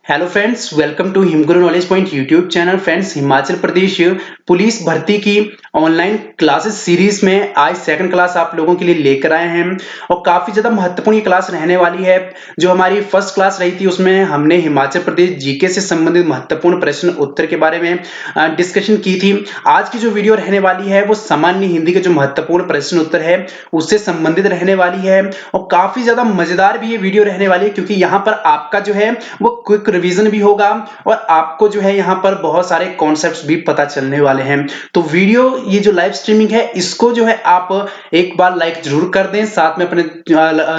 Hello friends, welcome to Himguru knowledge point YouTube channel. Friends, Himachal Pradesh police भर्ती की online classes series में आज second class आप लोगों के लिए लेकर आए हैं और काफी ज्यादा महत्वपूर्ण ये क्लास रहने वाली है। जो हमारी फर्स्ट क्लास रही थी उसमें हमने हिमाचल प्रदेश जीके से संबंधित महत्वपूर्ण प्रश्न उत्तर के बारे में डिस्कशन की थी। आज की जो वीडियो रहने वाली है वो सामान्य हिंदी के जो महत्वपूर्ण प्रश्न उत्तर है उससे संबंधित रहने वाली है और काफी ज्यादा मजेदार भी ये वीडियो रहने वाली है, क्योंकि यहाँ पर आपका जो है वो क्विक रिवीजन भी होगा और आपको जो है यहाँ पर बहुत सारे कॉन्सेप्ट्स भी पता चलने वाले हैं। तो वीडियो ये जो लाइव स्ट्रीमिंग है इसको जो है आप एक बार लाइक जरूर कर दें, साथ में अपने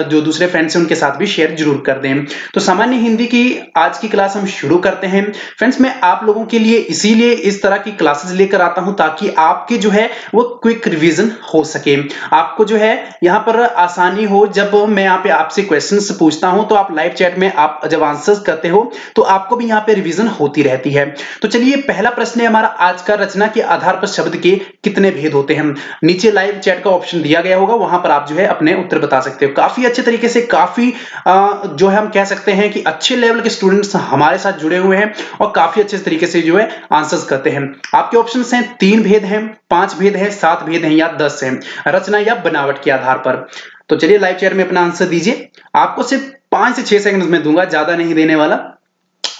जो दूसरे फ्रेंड्स हैं उनके साथ भी शेयर जरूर कर दें। तो सामान्य हिंदी की आज की क्लास हम शुरू करते हैं। फ्रेंड्स, मैं आप लोगों के लिए इसीलिए इस तरह की क्लासेस लेकर आता हूं ताकि आपके जो है वो क्विक रिवीजन हो सके, आपको जो है यहाँ पर आसानी हो। जब मैं यहाँ पे आपसे क्वेश्चंस पूछता हूं तो आप लाइव चैट में आप जब आंसर्स करते हो तो आपको भी यहाँ पे रिवीजन होती रहती है। तो चलिए, पहला प्रश्न है हमारा आज का, रचना के आधार पर शब्द के कितने भेद होते हैं। नीचे लाइव चैट का ऑप्शन दिया गया होगा, वहां पर आप जो है अपने उत्तर बता सकते हो। काफी अच्छे तरीके से, काफी जो है हम कह सकते हैं कि अच्छे लेवल के स्टूडेंट्स हमारे साथ जुड़े हुए हैं और काफी अच्छे तरीके से जो है आंसर्स करते हैं। आपके ऑप्शन हैं 3 भेद हैं, 5 भेद हैं, 7 भेद हैं या 10 हैं, रचना या बनावट के आधार पर। तो चलिए लाइव चैट में अपना आंसर दीजिए। आपको सिर्फ 5 से 6 सेकंड में दूंगा, ज्यादा नहीं देने वाला।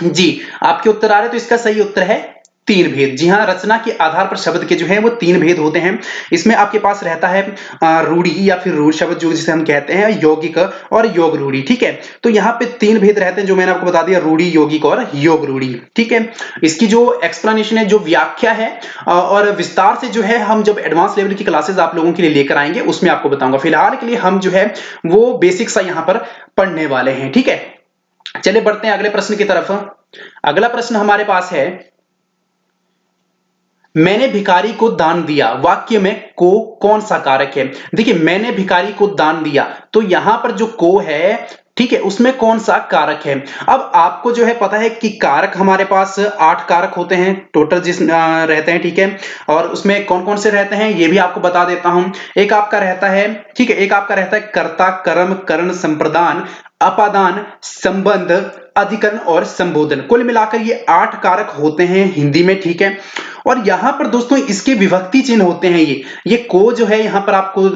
जी, आपके उत्तर आ रहे, तो इसका सही उत्तर है 3 भेद। जी हाँ, रचना के आधार पर शब्द के जो है वो 3 भेद होते हैं। इसमें आपके पास रहता है रूढ़ि या फिर रूढ़ शब्द, जो जिसे हम कहते हैं यौगिक और योग रूढ़ि। ठीक है, तो यहाँ पे 3 भेद रहते हैं जो मैंने आपको बता दिया, रूढ़ि, यौगिक और योग रूढ़ि। ठीक है, इसकी जो एक्सप्लेनेशन है, जो व्याख्या है और विस्तार से जो है हम जब एडवांस लेवल की क्लासेस आप लोगों के लिए लेकर आएंगे उसमें आपको बताऊंगा। फिलहाल के लिए हम जो है वो बेसिक सा यहाँ पर पढ़ने वाले हैं। ठीक है, चलिए बढ़ते हैं अगले प्रश्न की तरफ। अगला प्रश्न हमारे पास है, मैंने भिखारी को दान दिया, वाक्य में को कौन सा कारक है। देखिए, मैंने भिखारी को दान दिया, तो यहां पर जो को है, ठीक है, उसमें कौन सा कारक है। अब आपको जो है पता है कि कारक हमारे पास 8 कारक होते हैं टोटल जिस रहते हैं। ठीक है, और उसमें कौन कौन से रहते हैं ये भी आपको बता देता हूं। एक आपका रहता है, ठीक है, एक आपका रहता है कर्ता, कर्म, करण, संप्रदान, अपादान, संबंध, अधिकरण और संबोधन। कुल मिलाकर ये 8 कारक होते हैं हिंदी में। ठीक है, और यहां पर दोस्तों इसके विभक्ति चिन्ह होते हैं। ये को जो है यहां पर आपको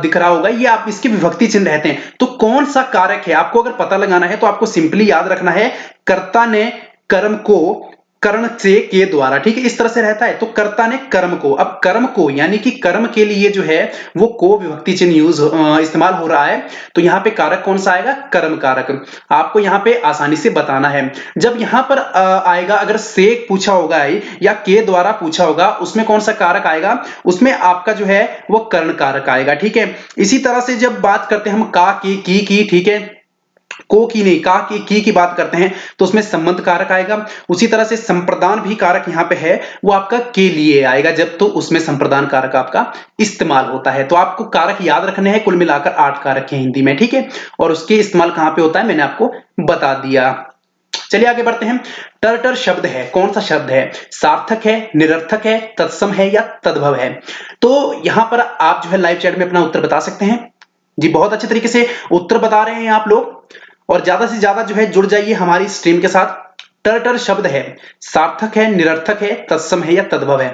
दिख रहा होगा, ये आप इसके विभक्ति चिन्ह रहते हैं। तो कौन सा कारक है आपको अगर पता लगाना है तो आपको सिंपली याद रखना है, कर्ता ने कर्म को कर्ण से के द्वारा। ठीक है, इस तरह से रहता है। तो कर्ता ने कर्म को, अब कर्म को यानी कि कर्म के लिए जो है वो को विभक्ति चिन्ह इस्तेमाल हो रहा है। तो यहां पे कारक कौन सा आएगा, कर्म कारक। आपको यहां पे आसानी से बताना है। जब यहां पर आएगा, अगर से पूछा होगा या के द्वारा पूछा होगा, उसमें कौन सा कारक आएगा, उसमें आपका जो है वो कर्ण कारक आएगा। ठीक है, इसी तरह से जब बात करते हैं हम का की, ठीक है, को की नहीं, का की बात करते हैं तो उसमें संबंध कारक आएगा। उसी तरह से संप्रदान भी कारक यहां पे है, वो आपका के लिए आएगा जब, तो उसमें संप्रदान कारक आपका इस्तेमाल होता है। तो आपको कारक याद रखने हैं, कुल मिलाकर 8 कारक हैं हिंदी में। ठीक है, और उसके इस्तेमाल कहां पे होता है मैंने आपको बता दिया। चलिए आगे बढ़ते हैं। टर शब्द है, कौन सा शब्द है, सार्थक है, निरर्थक है, तत्सम है या तद्भव है। तो यहां पर आप जो है लाइव चैट में अपना उत्तर बता सकते हैं। जी, बहुत अच्छे तरीके से उत्तर बता रहे हैं आप लोग और ज्यादा से ज्यादा जो है जुड़ जाइए हमारी स्ट्रीम के साथ। टर शब्द है, सार्थक है, निरर्थक है, तत्सम है या तद्भव है।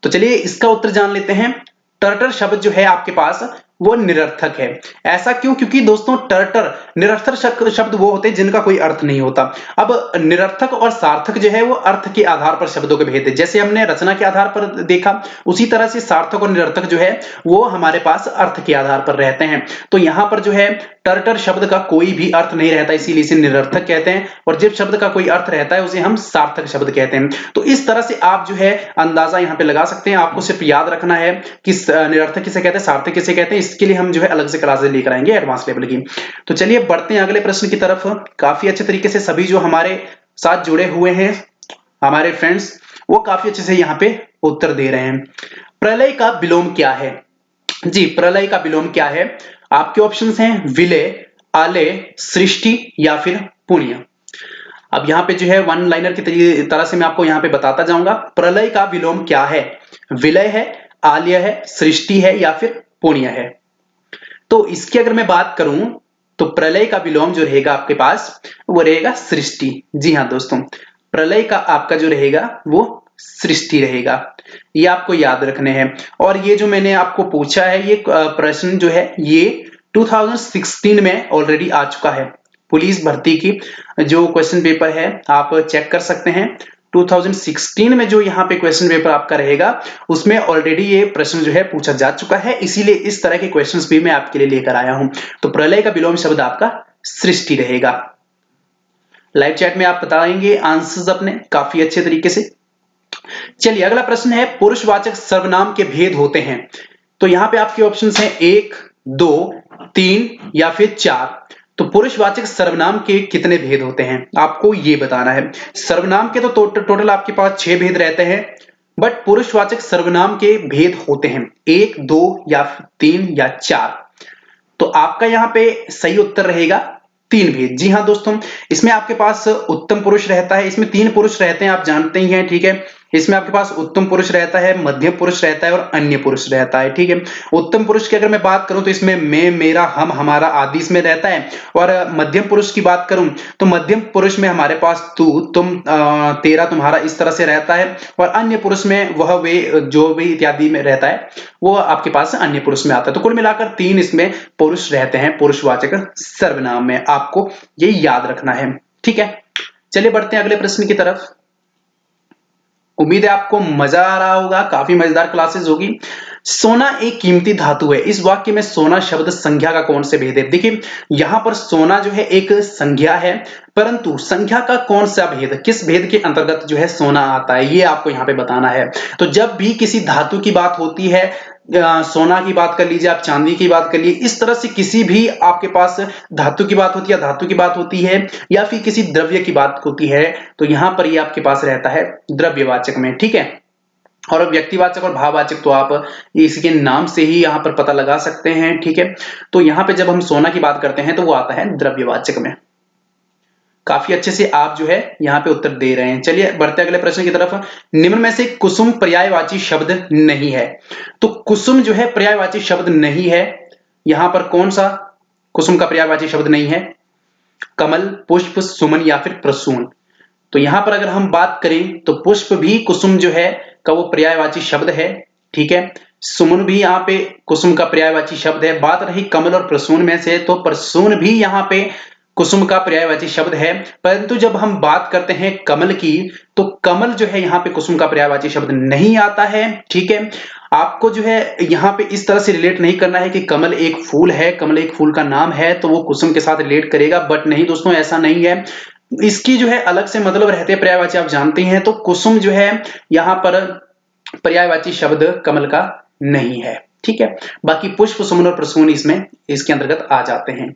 तो चलिए इसका उत्तर जान लेते हैं। टर शब्द जो है आपके पास वो निरर्थक है। ऐसा क्यों, क्योंकि दोस्तों टर निरर्थक शब्द वो होते हैं जिनका कोई अर्थ नहीं होता। अब निरर्थक और सार्थक जो है वो अर्थ के आधार पर शब्दों के भेद है। जैसे हमने रचना के आधार पर देखा, उसी तरह से सार्थक और निरर्थक जो है वो हमारे पास अर्थ के आधार पर रहते हैं। तो यहां पर जो है टर शब्द का कोई भी अर्थ नहीं रहता, इसीलिए इसे निरर्थक कहते हैं, और जिस शब्द का कोई अर्थ रहता है उसे हम सार्थक शब्द कहते हैं। तो इस तरह से आप जो है अंदाजा यहां पे लगा सकते हैं। आपको सिर्फ याद रखना है कि निरर्थक किसे कहते हैं, सार्थक किसे कहते हैं। इसके लिए हम जो है अलग से क्लासेस लेकर आएंगे एडवांस लेवल की। तो चलिए बढ़ते हैं अगले प्रश्न की तरफ। काफी अच्छे तरीके से सभी जो हमारे साथ जुड़े हुए हैं हमारे फ्रेंड्स, वो काफी अच्छे से यहाँ पे उत्तर दे रहे हैं। प्रलय का विलोम क्या है। जी, प्रलय का विलोम क्या है। आपके ऑप्शंस हैं विलय, आलय, सृष्टि या फिर पुण्य। अब यहाँ पे जो है वन लाइनर की तरह से मैं आपको यहाँ पे बताता जाऊंगा। प्रलय का विलोम क्या है, विलय है, आलय है, सृष्टि है या फिर पुण्य है। तो इसकी अगर मैं बात करूं तो प्रलय का विलोम जो रहेगा आपके पास वो रहेगा सृष्टि। जी हाँ दोस्तों, प्रलय का आपका जो रहेगा वो सृष्टि रहेगा। ये आपको याद रखने हैं। और ये जो मैंने आपको पूछा है ये प्रश्न जो है ये 2016 में ऑलरेडी आ चुका है। पुलिस भर्ती की जो क्वेश्चन पेपर है आप चेक कर सकते हैं। 2016 में जो यहाँ पे क्वेश्चन पेपर आपका रहेगा उसमें ऑलरेडी ये प्रश्न जो है पूछा जा चुका है, इसीलिए इस तरह के क्वेश्चंस भी मैं आपके लिए लेकर आया हूं। तो प्रलय का विलोम शब्द आपका सृष्टि रहेगा। लाइव चैट में आप बताएंगे आंसर्स अपने काफी अच्छे तरीके से। चलिए अगला प्रश्न है, पुरुषवाचक सर्वनाम के भेद होते हैं। तो यहां पे आपके ऑप्शंस हैं 1, 2, 3 या फिर 4। तो पुरुषवाचक सर्वनाम के कितने भेद होते हैं आपको ये बताना है। सर्वनाम के तो टोटल आपके पास 6 भेद रहते हैं, बट पुरुषवाचक सर्वनाम के भेद होते हैं 1, 2 या 3 या 4। तो आपका यहां पे सही उत्तर रहेगा 3 भेद। जी हाँ दोस्तों, इसमें आपके पास उत्तम पुरुष रहता है, इसमें 3 पुरुष रहते हैं, आप जानते ही हैं, ठीक है। इसमें आपके पास उत्तम पुरुष रहता है, मध्यम पुरुष रहता है और अन्य पुरुष रहता है, ठीक है। उत्तम पुरुष की अगर मैं बात करूं तो इसमें मैं, मेरा, हम, हमारा आदि इसमें रहता है। और मध्यम पुरुष की बात करूं तो मध्यम पुरुष में हमारे पास तू, तुम, तेरा, तुम्हारा इस तरह से रहता है। और अन्य पुरुष में वह, वे, जो भी इत्यादि में रहता है वो आपके पास अन्य पुरुष में आता है। तो कुल मिलाकर 3 इसमें पुरुष रहते हैं पुरुषवाचक सर्वनाम में, आपको ये याद रखना है, ठीक है। चलिए बढ़ते हैं अगले प्रश्न की तरफ। उम्मीद है आपको मजा आ रहा होगा, काफी मजेदार क्लासेस होगी। सोना एक कीमती धातु है, इस वाक्य में सोना शब्द संज्ञा का कौन से भेद है। देखिए यहां पर सोना जो है एक संज्ञा है, परंतु संख्या का कौन सा भेद, किस भेद के अंतर्गत जो है सोना आता है, ये आपको यहां पे बताना है। तो जब भी किसी धातु की बात होती है, सोना की बात कर लीजिए, आप चांदी की बात कर लीजिए, इस तरह से किसी भी आपके पास धातु की बात होती है, धातु की बात होती है या फिर किसी द्रव्य की बात होती है, तो यहां पर ये आपके पास रहता है द्रव्यवाचक में, ठीक है। और व्यक्तिवाचक और भाववाचक तो आप इसके नाम से ही यहां पर पता लगा सकते हैं, ठीक है। तो यहां पे जब हम सोना की बात करते हैं तो वो आता है द्रव्यवाचक में। काफी अच्छे से आप जो है यहां पे उत्तर दे रहे हैं। चलिए बढ़ते अगले प्रश्न की तरफ। निम्न में से कुसुम पर्यायवाची शब्द नहीं है। तो कुसुम जो है पर्यायवाची शब्द नहीं है, यहां पर कौन सा कुसुम का पर्यायवाची शब्द नहीं है। कमल, पुष्प, सुमन या फिर प्रसून। तो यहां पर अगर हम बात करें तो पुष्प भी कुसुम जो है का वो पर्यायवाची शब्द है, ठीक है। सुमन भी यहाँ पे कुसुम का पर्यायवाची शब्द है। बात रही कमल और प्रसून में से, तो प्रसून भी यहाँ पे कुसुम का पर्यायवाची शब्द है, परंतु जब हम बात करते हैं कमल की तो कमल जो है यहाँ पे कुसुम का पर्यायवाची शब्द नहीं आता है, ठीक है। आपको जो है यहाँ पे इस तरह से रिलेट नहीं करना है कि कमल एक फूल है, कमल एक फूल का नाम है तो वो कुसुम के साथ रिलेट करेगा, बट नहीं दोस्तों, ऐसा नहीं है। इसकी जो है अलग से मतलब रहते हैं पर्यायवाची, आप जानते हैं। तो कुसुम जो है यहाँ पर पर्यायवाची शब्द कमल का नहीं है, ठीक है। बाकी पुष्प, सुमन और प्रसून इसमें इसके अंतर्गत आ जाते हैं।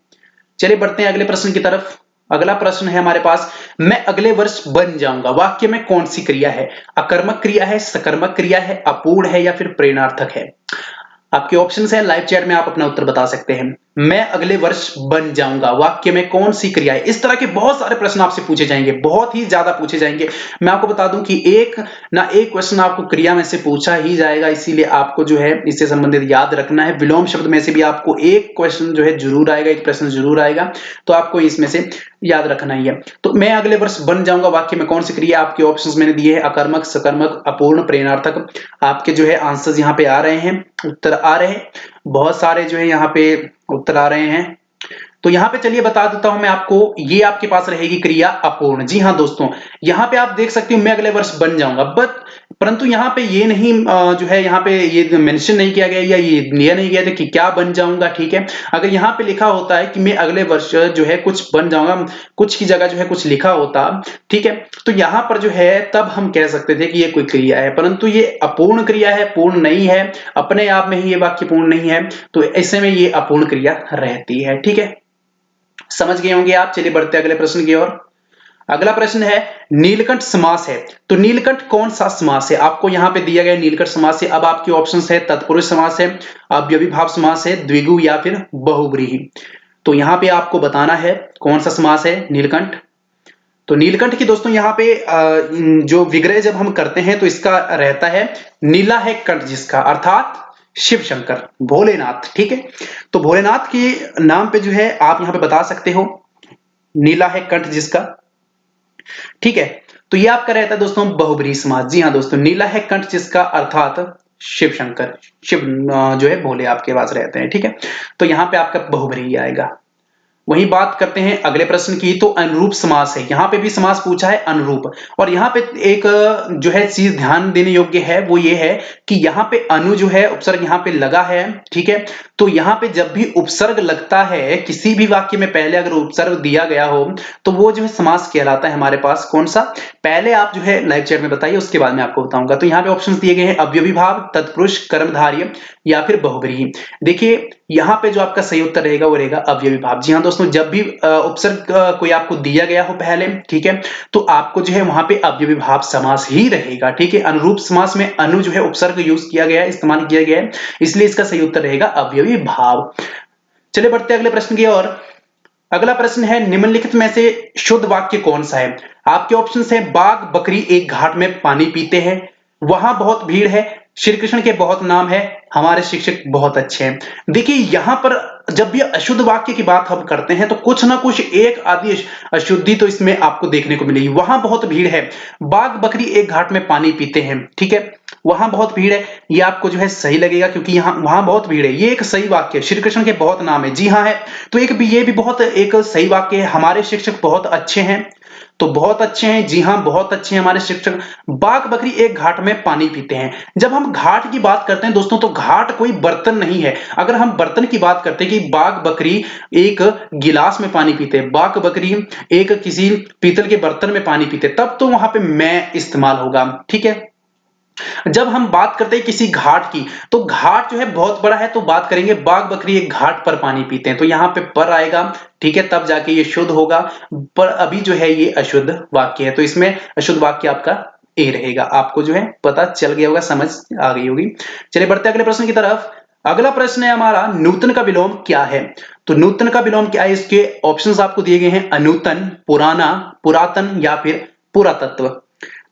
चलिए बढ़ते हैं अगले प्रश्न की तरफ। अगला प्रश्न है हमारे पास, मैं अगले वर्ष बन जाऊंगा, वाक्य में कौन सी क्रिया है। अकर्मक क्रिया है, सकर्मक क्रिया है, अपूर्ण है या फिर प्रेरणार्थक है। आपके ऑप्शंस है, लाइव चैट में आप अपना उत्तर बता सकते हैं। मैं अगले वर्ष बन जाऊंगा, वाक्य में कौन सी क्रिया है। इस तरह के बहुत सारे प्रश्न आपसे पूछे जाएंगे, बहुत ही ज्यादा पूछे जाएंगे। मैं आपको बता दूं कि एक ना एक क्वेश्चन आपको क्रिया में से पूछा ही जाएगा, इसीलिए आपको जो है इससे संबंधित याद रखना है। विलोम शब्द में से भी आपको एक क्वेश्चन जो है जरूर आएगा, एक प्रश्न जरूर आएगा, तो आपको इसमें से याद रखना ही है। तो मैं अगले वर्ष बन जाऊंगा, वाक्य में कौन सी क्रिया। आपके ऑप्शंस मैंने दिए हैं, अकर्मक, सकर्मक, अपूर्ण, प्रेरणार्थक। आपके जो है आंसर्स यहाँ पे आ रहे हैं, उत्तर आ रहे हैं, बहुत सारे जो है यहाँ पे उत्तर आ रहे हैं। तो यहां पे चलिए बता देता हूं मैं आपको, ये आपके पास रहेगी क्रिया अपूर्ण। जी हां दोस्तों, यहां पे आप देख सकते हो मैं अगले वर्ष बन जाऊंगा, बट परंतु यहां पे ये नहीं जो है यहाँ पे ये मेंशन नहीं किया गया या ये लिया नहीं गया था कि क्या बन जाऊंगा, ठीक है। अगर यहाँ पे लिखा होता है कि मैं अगले वर्ष जो है कुछ बन जाऊंगा, कुछ की जगह जो है कुछ लिखा होता, ठीक है, तो यहां पर जो है तब हम कह सकते थे कि ये कोई क्रिया है, परंतु ये अपूर्ण क्रिया है, पूर्ण नहीं है, अपने आप में ही ये वाक्य पूर्ण नहीं है, तो ऐसे में ये अपूर्ण क्रिया रहती है, ठीक है। समझ गए होंगे आप। चलिए बढ़ते अगले प्रश्न की ओर। अगला प्रश्न है, नीलकंठ समास है, तो नीलकंठ कौन सा समास है। आपको यहां पे दिया गया नीलकंठ समास है। अब आपके ऑप्शंस है, तत्पुरुष समास है, अव्ययीभाव समास है, द्विगु या फिर बहुव्रीहि। तो यहां पे आपको बताना है कौन सा समास है नीलकंठ। तो नीलकंठ की दोस्तों यहाँ पे जो विग्रह जब हम करते हैं तो इसका रहता है नीला है कंठ जिसका, अर्थात शिव शंकर, भोलेनाथ। ठीक है, तो भोलेनाथ के नाम पे जो है आप यहां पे बता सकते हो नीला है कंठ जिसका। ठीक है, तो ये आपका रहता है दोस्तों बहुब्रीही समास। जी हाँ दोस्तों, नीला है कंठ जिसका अर्थात शिव शंकर, शिव जो है भोले आपके पास रहते हैं। ठीक है, तो यहां पे आपका बहुब्रीही आएगा। वहीं बात करते हैं अगले प्रश्न की, तो अनुरूप समास है। यहां पे भी समास पूछा है अनुरूप, और यहां पे एक जो है चीज ध्यान देने योग्य है वो ये है कि यहां पे अनु जो है उपसर्ग यहां पे लगा है। ठीक है, तो यहां पे जब भी उपसर्ग लगता है किसी भी वाक्य में, पहले अगर उपसर्ग दिया गया हो तो वो जो है समास कहलाता है हमारे पास। कौन सा? पहले आप जो है लाइव चैट में बताइए, उसके बाद मैं आपको बताऊंगा। तो यहाँ पे ऑप्शंस दिए गए हैं अव्ययी भाव, तत्पुरुष, कर्मधारय या फिर बहुब्रीही। देखिए यहां पे जो आपका सही उत्तर रहेगा वो रहेगा अव्ययी भाव। जी हाँ दोस्तों, जब भी उपसर्ग कोई आपको दिया गया हो पहले, ठीक है, तो आपको जो है वहां पे अव्ययी भाव समास ही रहेगा। ठीक है, अनुरूप समास में अनु जो है उपसर्ग यूज किया गया है, इस्तेमाल किया गया है, इसलिए इसका सही उत्तर रहेगा अव्ययी भाव। चलिए बढ़ते हैं अगले प्रश्न की ओर। अगला प्रश्न है निम्नलिखित में से शुद्ध वाक्य कौन सा है? आपके ऑप्शन है बाघ बकरी एक घाट में पानी पीते हैं, वहां बहुत भीड़ है, श्री कृष्ण के बहुत नाम है, हमारे शिक्षक बहुत अच्छे हैं। देखिए यहां पर जब भी अशुद्ध वाक्य की बात हम करते हैं तो कुछ ना कुछ एक आदि अशुद्धि तो इसमें आपको देखने को मिलेगी। वहां बहुत भीड़ है, बाघ बकरी एक घाट में पानी पीते हैं। ठीक है, वहां बहुत भीड़ है, ये आपको जो है सही लगेगा क्योंकि यहां वहां बहुत भीड़ है, ये एक सही वाक्य है। श्री कृष्ण के बहुत नाम है, जी हाँ है, तो एक भी ये भी बहुत एक सही वाक्य है। हमारे शिक्षक बहुत अच्छे हैं, तो बहुत अच्छे हैं, जी हाँ बहुत अच्छे हैं हमारे शिक्षक। बाघ बकरी एक घाट में पानी पीते हैं। जब हम घाट की बात करते हैं दोस्तों तो घाट कोई बर्तन नहीं है। अगर हम बर्तन की बात करते हैं कि बाघ बकरी एक गिलास में पानी पीते हैं, बाघ बकरी एक किसी पीतल के बर्तन में पानी पीते, तब तो वहां पे मैं इस्तेमाल होगा। ठीक है, जब हम बात करते हैं किसी घाट की, तो घाट जो है बहुत बड़ा है, तो बात करेंगे बाघ बकरी एक घाट पर पानी पीते हैं, तो यहां पे पर आएगा। ठीक है, तब जाके ये शुद्ध होगा, पर अभी जो है ये अशुद्ध वाक्य है, तो इसमें अशुद्ध वाक्य आपका ए रहेगा। आपको जो है पता चल गया होगा, समझ आ गई होगी। चलिए बढ़ते अगले प्रश्न की तरफ। अगला प्रश्न है हमारा नूतन का विलोम क्या है? तो नूतन का विलोम क्या है, इसके ऑप्शंस आपको दिए गए हैं अनूतन, पुराना, पुरातन या फिर पुरातत्व।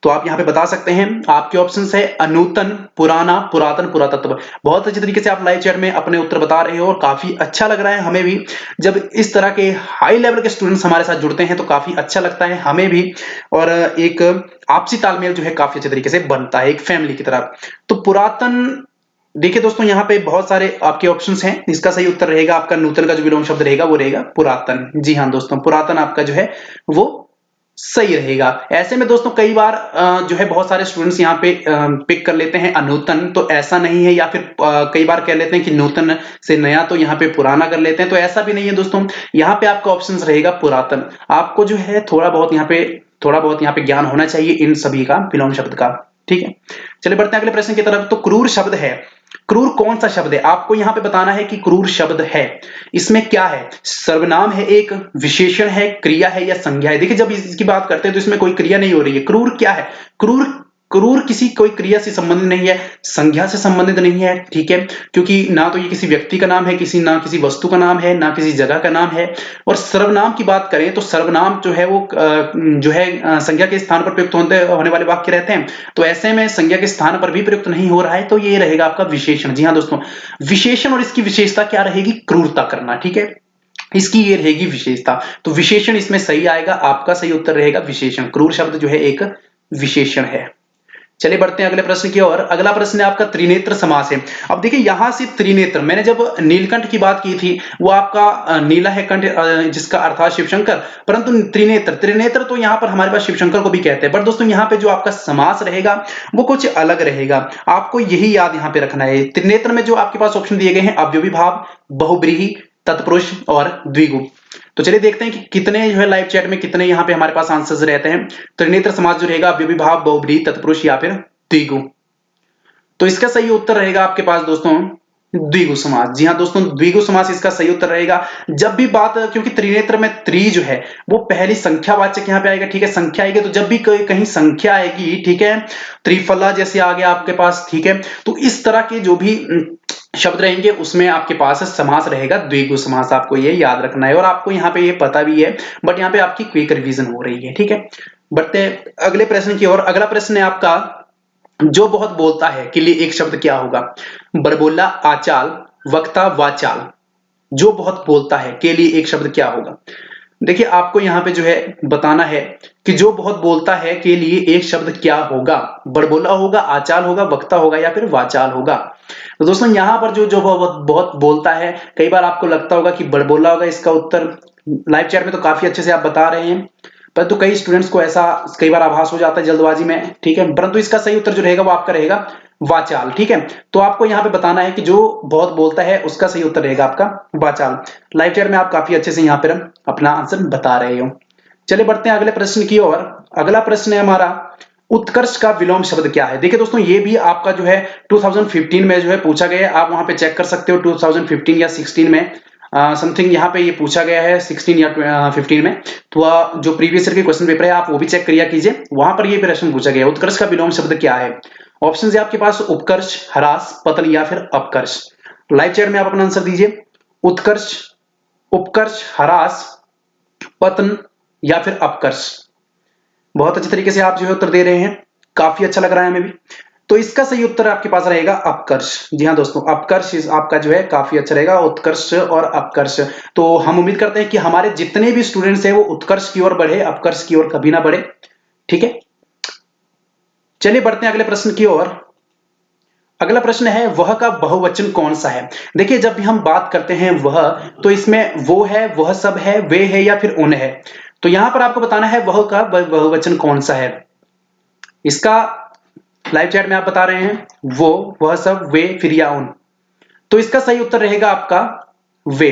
तो आप यहां पे बता सकते हैं, आपके ऑप्शंस है अनूतन, पुराना, पुरातन, पुरातत्व। बहुत अच्छे तरीके से आप लाइव चैट में अपने उत्तर बता रहे हो और काफी अच्छा लग रहा है हमें भी। जब इस तरह के हाई लेवल के स्टूडेंट्स हमारे साथ जुड़ते हैं तो काफी अच्छा लगता है हमें भी, और एक आपसी तालमेल जो है काफी अच्छे तरीके से बनता है, एक फैमिली की तरह। तो पुरातन, देखिए दोस्तों यहाँ पे बहुत सारे आपके ऑप्शंस हैं, इसका सही उत्तर रहेगा आपका नूतन का जो विलोम शब्द रहेगा वो रहेगा पुरातन। जी हाँ दोस्तों, पुरातन आपका जो है वो सही रहेगा। ऐसे में दोस्तों कई बार जो है बहुत सारे स्टूडेंट्स यहाँ पे पिक कर लेते हैं अनूतन, तो ऐसा नहीं है, या फिर कई बार कह लेते हैं कि नूतन से नया, तो यहाँ पे पुराना कर लेते हैं, तो ऐसा भी नहीं है दोस्तों। यहाँ पे आपका ऑप्शन रहेगा पुरातन। आपको जो है थोड़ा बहुत यहाँ पे ज्ञान होना चाहिए इन सभी का, विलोम शब्द का। ठीक है, चलिए बढ़ते हैं अगले प्रश्न की तरफ। तो क्रूर शब्द है, क्रूर कौन सा शब्द है? आपको यहां पे बताना है कि क्रूर शब्द है, इसमें क्या है? सर्वनाम है, एक विशेषण है, क्रिया है या संज्ञा है? देखिए जब इसकी बात करते हैं तो इसमें कोई क्रिया नहीं हो रही है। क्रूर क्या है? क्रूर, क्रूर किसी कोई क्रिया से संबंधित नहीं है, संज्ञा से संबंधित नहीं है। ठीक है, क्योंकि ना तो ये किसी व्यक्ति का नाम है, ना किसी वस्तु का नाम है, ना किसी जगह का नाम है। और सर्वनाम की बात करें तो सर्वनाम जो है वो जो है संज्ञा के स्थान पर प्रयुक्त होने वाले वाक्य रहते हैं, तो ऐसे में संज्ञा के स्थान पर भी प्रयुक्त नहीं हो रहा है, तो ये रहेगा आपका विशेषण। जी हाँ दोस्तों, विशेषण, और इसकी विशेषता क्या रहेगी? क्रूरता करना। ठीक है, इसकी ये रहेगी विशेषता, तो विशेषण इसमें सही आएगा। आपका सही उत्तर रहेगा विशेषण। क्रूर शब्द जो है एक विशेषण है। चलिए बढ़ते हैं अगले प्रश्न की ओर। अगला प्रश्न है आपका त्रिनेत्र समास है। अब देखिए यहां से त्रिनेत्र, मैंने जब नीलकंठ की बात की थी वो आपका नीला है कंठ जिसका अर्थात शिवशंकर, परंतु त्रिनेत्र, त्रिनेत्र तो यहां पर हमारे पास शिवशंकर को भी कहते हैं, बट दोस्तों यहां पे जो आपका समास रहेगा वो कुछ अलग रहेगा। आपको यही याद यहां पे रखना है। त्रिनेत्र में जो आपके पास ऑप्शन दिए गए हैं अव्ययी भाव, बहुब्रीही, तत्पुरुष और द्विगु। तो चलिए देखते हैं कि कितने जो है लाइव चैट में कितने यहाँ पे हमारे पास आंसर्स रहते हैं। त्रिनेत्र समास जो रहेगा अव्ययी भाव, बहुब्रीही, तत्पुरुष या फिर द्विगु। तो इसका सही उत्तर रहेगा आपके पास दोस्तों द्विगु समास। जी हाँ दोस्तों, द्विगु समास इसका सही उत्तर रहेगा। जब भी बात, क्योंकि त्रिनेत्र में त्रि जो है वो पहली संख्यावाचक यहाँ पे आएगा। ठीक है, संख्या आएगी, तो जब भी कहीं संख्या आएगी, ठीक है, त्रिफला जैसे आ गया आपके पास, ठीक है, तो इस तरह के जो भी शब्द रहेंगे उसमें आपके पास समास रहेगा द्विगु समास। आपको ये याद रखना है और आपको यहाँ पे ये पता भी है, बट यहाँ पे आपकी क्विक रिवीजन हो रही है। ठीक है, बढ़ते अगले प्रश्न की ओर। अगला प्रश्न है आपका जो बहुत बोलता है के लिए एक शब्द क्या होगा? बड़बोला, आचाल, वक्ता, वाचाल। जो बहुत बोलता है के लिए एक शब्द क्या होगा? देखिए आपको यहां पे जो है बताना है कि जो बहुत बोलता है के लिए एक शब्द क्या होगा? बड़बोला होगा, आचाल होगा, वक्ता होगा या फिर वाचाल होगा? तो दोस्तों यहां पर जो जो बहुत बहुत बोलता है, कई बार आपको लगता होगा कि बड़बोला होगा इसका उत्तर। लाइव चैट में तो काफी अच्छे से आप बता रहे हैं, परंतु कई स्टूडेंट्स को ऐसा कई बार आभास हो जाता है जल्दबाजी में, ठीक है। परंतु इसका सही उत्तर जो रहेगा वो आपका रहेगा वाचाल, ठीक है। तो आपको यहाँ पे बताना है कि जो बहुत बोलता है उसका सही उत्तर रहेगा आपका वाचाल। लाइव चैट में आप काफी अच्छे से यहाँ पर अपना आंसर बता रहे हो। चलिए बढ़ते हैं अगले प्रश्न की ओर। अगला प्रश्न है हमारा, उत्कर्ष का विलोम शब्द क्या है? देखिए दोस्तों ये भी आपका जो है 2015 में जो है पूछा गया है, आप वहां पे चेक कर सकते हो 2015 या 16 में समथिंग यहाँ पे ये पूछा गया है 16 या 15 में। तो जो प्रीवियस ईयर के क्वेश्चन पेपर है आप वो भी चेक करिए कीजिए, वहां पर ये प्रश्न पूछा गया है उत्कर्ष का विलोम शब्द क्या है। ऑप्शन है आपके पास उत्कर्ष, ह्रास, पतन या फिर अपकर्ष। लाइव चैट में आप अपना आंसर दीजिए। उत्कर्ष, उपकर्ष, ह्रास, पतन या फिर अपकर्ष। बहुत अच्छे तरीके से आप जो है उत्तर दे रहे हैं, काफी अच्छा लग रहा है हमें भी। तो इसका सही उत्तर आपके पास रहेगा अपकर्ष। जी हाँ दोस्तों, अपकर्ष आपका जो है काफी अच्छा रहेगा, उत्कर्ष और अपकर्ष। तो हम उम्मीद करते हैं कि हमारे जितने भी स्टूडेंट्स हैं वो उत्कर्ष की ओर बढ़े, अपकर्ष की ओर कभी ना बढ़े, ठीक है। चलिए बढ़ते हैं अगले प्रश्न की ओर। अगला प्रश्न है वह का बहुवचन कौन सा है? देखिए जब भी हम बात करते हैं वह, तो इसमें वो है, वह सब है, वे है या फिर उन है। तो यहां पर आपको बताना है वह का बहुवचन कौन सा है। इसका लाइव चैट में आप बता रहे हैं वो, वह सब, वे, फिर या उन। तो इसका सही उत्तर रहेगा आपका वे।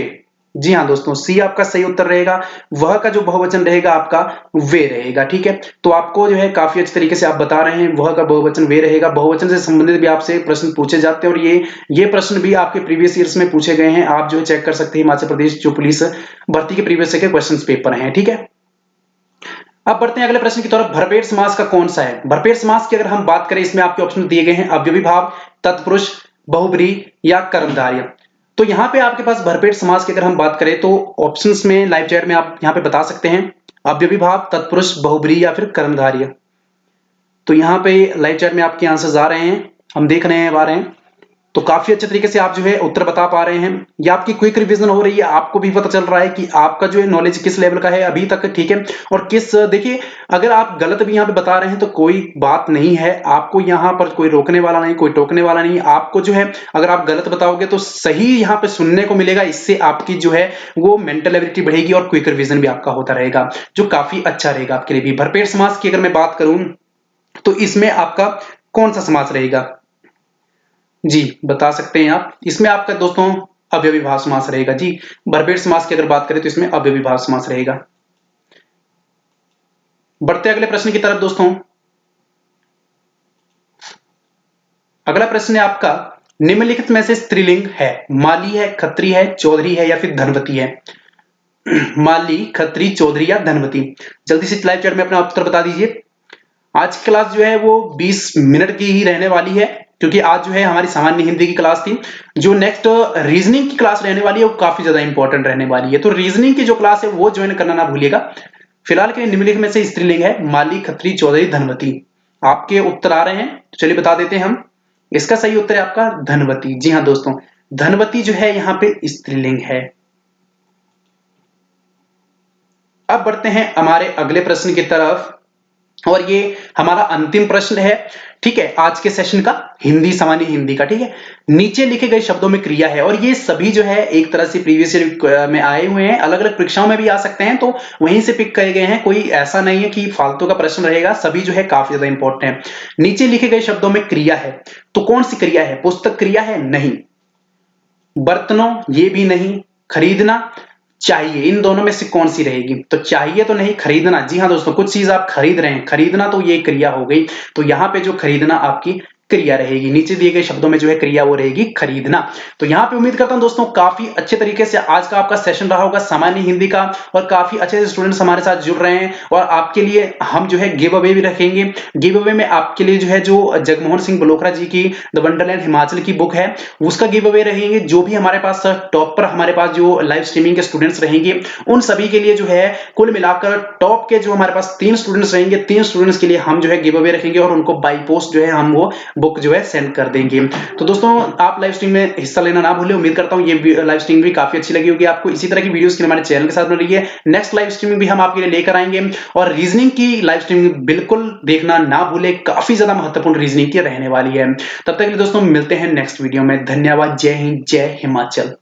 जी हाँ दोस्तों, सी आपका सही उत्तर रहेगा। वह का जो बहुवचन रहेगा आपका वे रहेगा, ठीक है। तो आपको जो है काफी अच्छे तरीके से आप बता रहे हैं वह का बहुवचन वे रहेगा। बहुवचन से संबंधित भी आपसे प्रश्न पूछे जाते हैं और ये प्रश्न भी आपके प्रीवियस ईयर्स में पूछे गए हैं, आप जो है चेक कर सकते हैं हिमाचल प्रदेश जो पुलिस भर्ती के प्रीवियस ईयर के क्वेश्चन पेपर हैं, ठीक है। अब बढ़ते हैं अगले प्रश्न की तरफ। भरपेट समास का कौन सा है? भरपेट समास की अगर हम बात करें, इसमें आपके ऑप्शन दिए गए हैं अव्ययी भाव, तत्पुरुष, बहुब्रीहि या कर्मधारय। तो यहां पे आपके पास भरपेट समास की अगर हम बात करें तो ऑप्शंस में लाइव चैट में आप यहां पे बता सकते हैं अव्ययी भाव, तत्पुरुष, बहुब्रीहि या फिर कर्मधारय। तो यहाँ पे लाइव चैट में आपके आंसर्स आ रहे हैं, हम देख रहे हैं, आ रहे हैं। तो काफी अच्छे तरीके से आप जो है उत्तर बता पा रहे हैं। ये आपकी क्विक रिवीजन हो रही है, आपको भी पता चल रहा है कि आपका जो है नॉलेज किस लेवल का है अभी तक, ठीक है। और किस, देखिए अगर आप गलत भी यहाँ पे बता रहे हैं तो कोई बात नहीं है, आपको यहाँ पर कोई रोकने वाला नहीं, कोई टोकने वाला नहीं। आपको जो है अगर आप गलत बताओगे तो सही यहाँ पे सुनने को मिलेगा, इससे आपकी जो है वो मेंटल एबिलिटी बढ़ेगी और क्विक रिवीजन भी आपका होता रहेगा, जो काफी अच्छा रहेगा आपके लिए भी। भरपेट समास की अगर मैं बात करूं तो इसमें आपका कौन सा समास रहेगा? जी बता सकते हैं आप। इसमें आपका दोस्तों अव्ययी भाव समास रहेगा। जी भरपेट समास की अगर बात करें तो इसमें अव्ययी भाव समास रहेगा। बढ़ते अगले प्रश्न की तरफ दोस्तों। अगला प्रश्न है आपका, निम्नलिखित में से स्त्रीलिंग है? माली है, खत्री है, चौधरी है या फिर धनवती है? माली, खत्री, चौधरी या धनवती। जल्दी से लाइव चैट में अपना उत्तर बता दीजिए। आज की क्लास जो है वो 20 मिनट की ही रहने वाली है, क्योंकि आज जो है हमारी सामान्य हिंदी की क्लास थी। जो नेक्स्ट रीजनिंग की क्लास रहने वाली है वो काफी ज्यादा इंपॉर्टेंट रहने वाली है, तो रीजनिंग की जो क्लास है वो ज्वाइन करना ना भूलिएगा। फिलहाल के लिए निम्नलिखित में से स्त्रीलिंग है माली, खत्री, चौधरी, धनवती। आपके उत्तर आ रहे हैं तो चलिए बता देते हैं हम। इसका सही उत्तर है आपका धनवती। जी हाँ दोस्तों, धनवती जो है यहाँ पे स्त्रीलिंग है। अब बढ़ते हैं हमारे अगले प्रश्न की तरफ, और ये हमारा अंतिम प्रश्न है, ठीक है, आज के सेशन का, हिंदी, सामान्य हिंदी का, ठीक है। नीचे लिखे गए शब्दों में क्रिया है, और ये सभी जो है एक तरह से प्रीवियस ईयर में आए हुए हैं, अलग अलग परीक्षाओं में भी आ सकते हैं, तो वहीं से पिक करे गए हैं। कोई ऐसा नहीं है कि फालतू का प्रश्न रहेगा, सभी जो है काफी ज्यादा इंपॉर्टेंट है। नीचे लिखे गए शब्दों में क्रिया है, तो कौन सी क्रिया है? पुस्तक क्रिया है? नहीं। बर्तनों, ये भी नहीं। खरीदना, चाहिए, इन दोनों में से कौन सी रहेगी? तो चाहिए तो नहीं, खरीदना। जी हाँ दोस्तों, कुछ चीज आप खरीद रहे हैं, खरीदना तो ये क्रिया हो गई, तो यहां पे जो खरीदना आपकी क्रिया रहेगी, नीचे दिए गए शब्दों में जो है क्रिया वो रहेगी खरीदना। तो यहाँ पे उम्मीद करता हूं दोस्तों काफी अच्छे तरीके से आज का आपका सेशन रहा होगा सामान्य हिंदी का, और काफी अच्छे से स्टूडेंट्स हमारे साथ जुड़ रहे हैं। और आपके लिए हम जो है गिव अवे भी रखेंगे। गिव अवे में आपके लिए जो है जो जगमोहन सिंह बलोत्रा जी की द वंडरलैंड हिमाचल की बुक है उसका गिव अवे रहेंगे। जो भी हमारे पास टॉप पर हमारे पास जो लाइव स्ट्रीमिंग के स्टूडेंट्स रहेंगे उन सभी के लिए जो है कुल मिलाकर टॉप के जो हमारे पास 3 स्टूडेंट्स रहेंगे, 3 स्टूडेंट्स के लिए हम जो है गिव अवे रखेंगे और उनको बाई पोस्ट जो है हम वो बुक जो है सेंड कर देंगे। तो दोस्तों आप लाइव स्ट्रीम में हिस्सा लेना ना भूलें। उम्मीद करता हूं ये लाइव स्ट्रीम भी काफी अच्छी लगी होगी आपको। इसी तरह की वीडियोस के लिए हमारे चैनल के साथ बने रहिए। नेक्स्ट लाइव स्ट्रीमिंग भी हम आपके लिए लेकर आएंगे, और रीजनिंग की लाइव स्ट्रीमिंग बिल्कुल देखना ना भूलें, काफी ज्यादा महत्वपूर्ण रीजनिंग की रहने वाली है। तब तक के लिए दोस्तों मिलते हैं नेक्स्ट वीडियो में। धन्यवाद। जय हिंद, जय हिमाचल।